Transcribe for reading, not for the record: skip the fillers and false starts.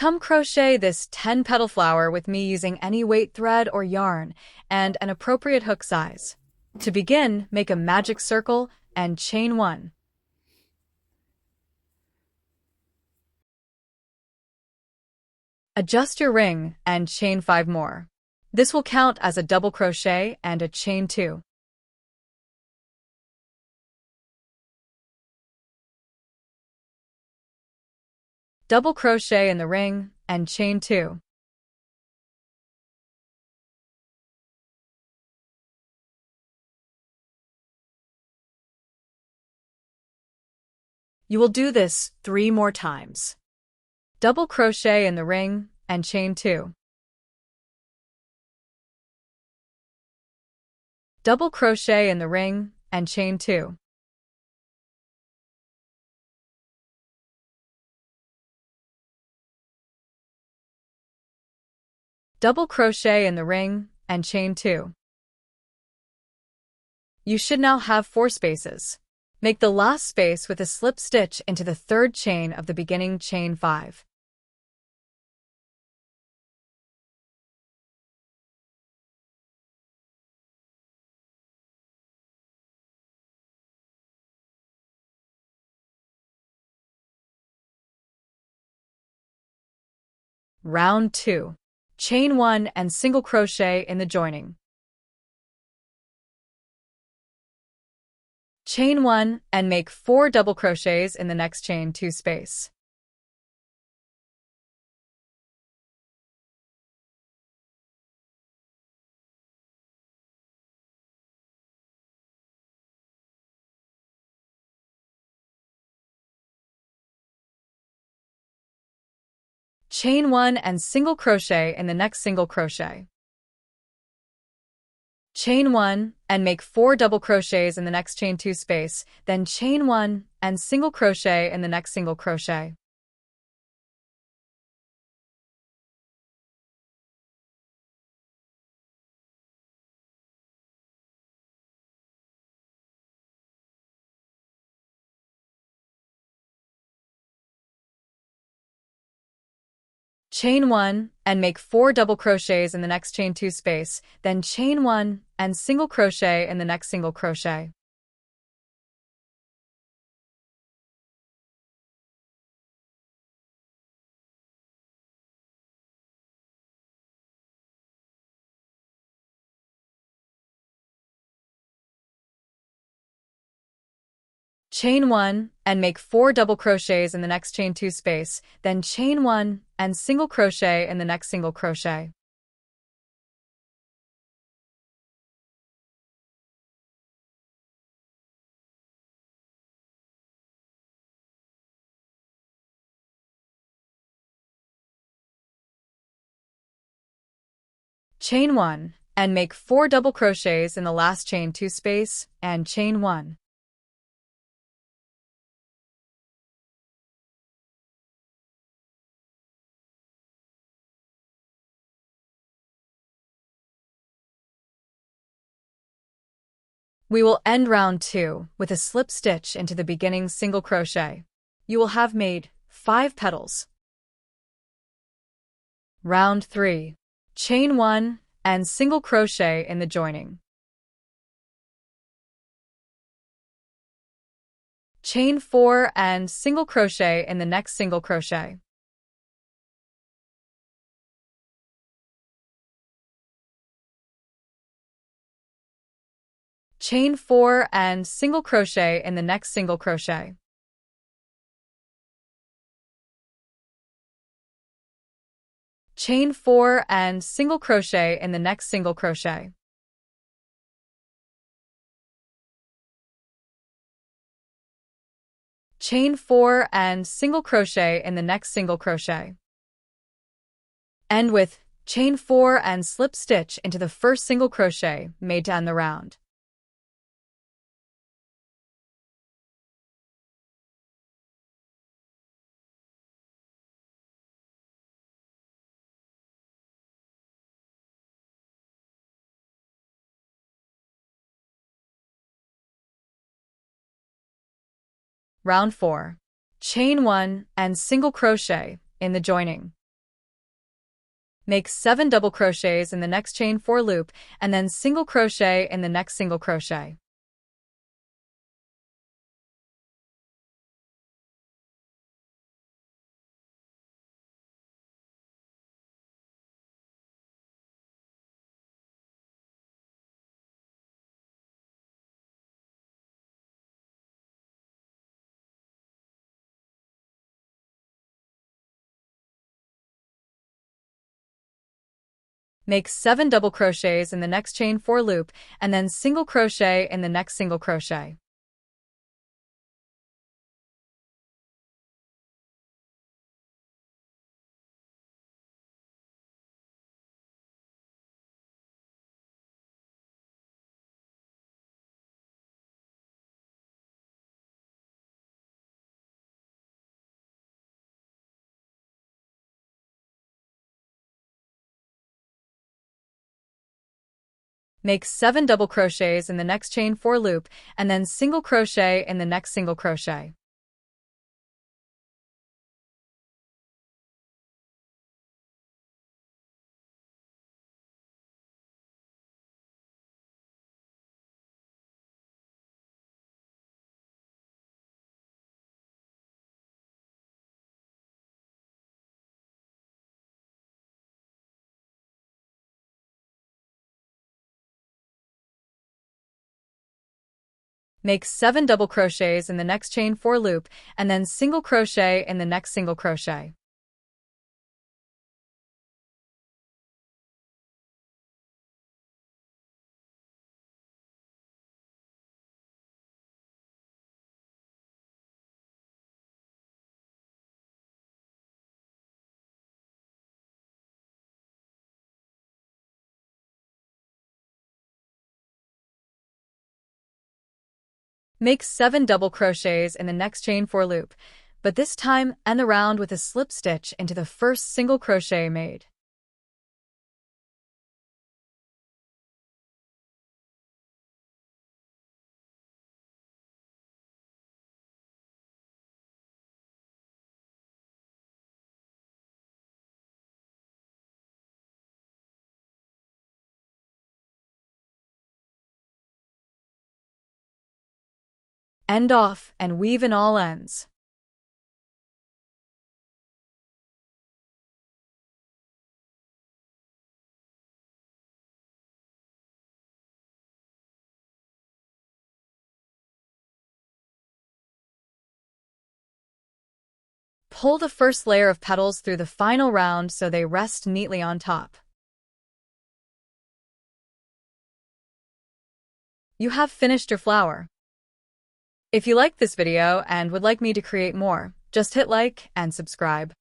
Come crochet this 10 petal flower with me using any weight thread or yarn and an appropriate hook size. To begin, make a magic circle and chain 1. Adjust your ring and chain 5 more. This will count as a double crochet and a chain 2. Double crochet in the ring and chain 2. You will do this 3 more times. Double crochet in the ring and chain 2. Double crochet in the ring and chain 2. Double crochet in the ring and chain 2. You should now have 4 spaces. Make the last space with a slip stitch into the 3rd chain of the beginning chain 5. Round 2. Chain 1 and single crochet in the joining. Chain 1 and make 4 double crochets in the next chain 2 space. Chain 1 and single crochet in the next single crochet. Chain 1 and make 4 double crochets in the next chain 2 space, then chain 1 and single crochet in the next single crochet. Chain 1 and make 4 double crochets in the next chain 2 space, then chain 1 and single crochet in the next single crochet. Chain 1 and make 4 double crochets in the next chain 2 space, then chain 1 and single crochet in the next single crochet. Chain 1 and make 4 double crochets in the last chain 2 space and chain 1. We will end round 2 with a slip stitch into the beginning single crochet. You will have made 5 petals. Round 3. Chain 1 and single crochet in the joining. Chain 4 and single crochet in the next single crochet. Chain 4 and single crochet in the next single crochet. Chain 4 and single crochet in the next single crochet. Chain 4 and single crochet in the next single crochet. End with chain 4 and slip stitch into the first single crochet made to end the round. Round 4. Chain 1 and single crochet in the joining. Make 7 double crochets in the next chain 4 loop, and then single crochet in the next single crochet. Make 7 double crochets in the next chain 4 loop, and then single crochet in the next single crochet. Make 7 double crochets in the next chain 4 loop, and then single crochet in the next single crochet. Make 7 double crochets in the next chain 4 loop, and then single crochet in the next single crochet. Make 7 double crochets in the next chain 4 loop, but this time end the round with a slip stitch into the first single crochet made. End off and weave in all ends. Pull the first layer of petals through the final round so they rest neatly on top. You have finished your flower. If you liked this video and would like me to create more, just hit like and subscribe.